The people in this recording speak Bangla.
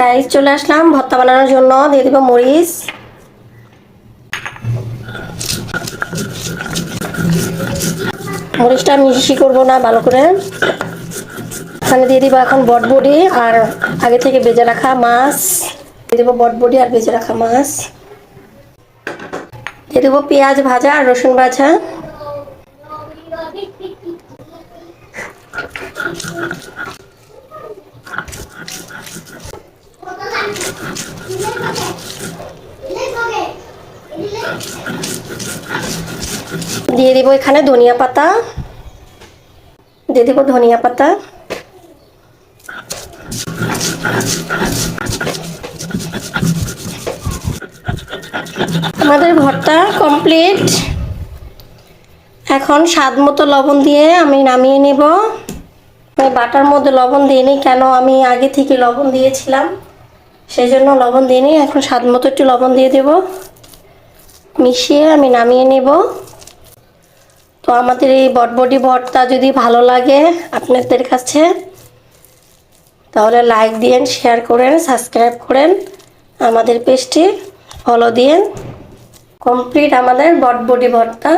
গাইস চলে আসলাম ভর্তা বানানোর জন্য। দিয়ে দিব মরিচ, মরিচটা মিশি করব না, ভালো করে। এখানে দিয়ে দিব এখন বটবডি আর আগে থেকে ভেজে রাখা মাছ। দিয়ে দিব বটবডি আর ভেজে রাখা মাছ। দিয়ে দেবো পেঁয়াজ ভাজা আর রসুন ভাজা। দিয়ে দিব এখানে ধনিয়া পাতা, দিয়ে দিব ধনিয়া পাতা। আমাদের ভর্তা কমপ্লিট। এখন স্বাদ মতো লবণ দিয়ে আমি নামিয়ে নেব। আমি বাটার মধ্যে লবণ দিইনি, কেন আমি আগে থেকে লবণ দিয়েছিলাম, সেই জন্য লবণ দিইনি। এখন স্বাদ মতো একটু লবণ দিয়ে দেব, মিশিয়ে আমি নামিয়ে নেব। তো আমাদের এই বটবডি ভর্তা যদি ভালো লাগে আপনাদের কাছে, তাহলে লাইক দিন, শেয়ার করেন, সাবস্ক্রাইব করেন, আমাদের পেজটি ফলো দিন। কমপ্লিট আমাদের বটবডি ভর্তা।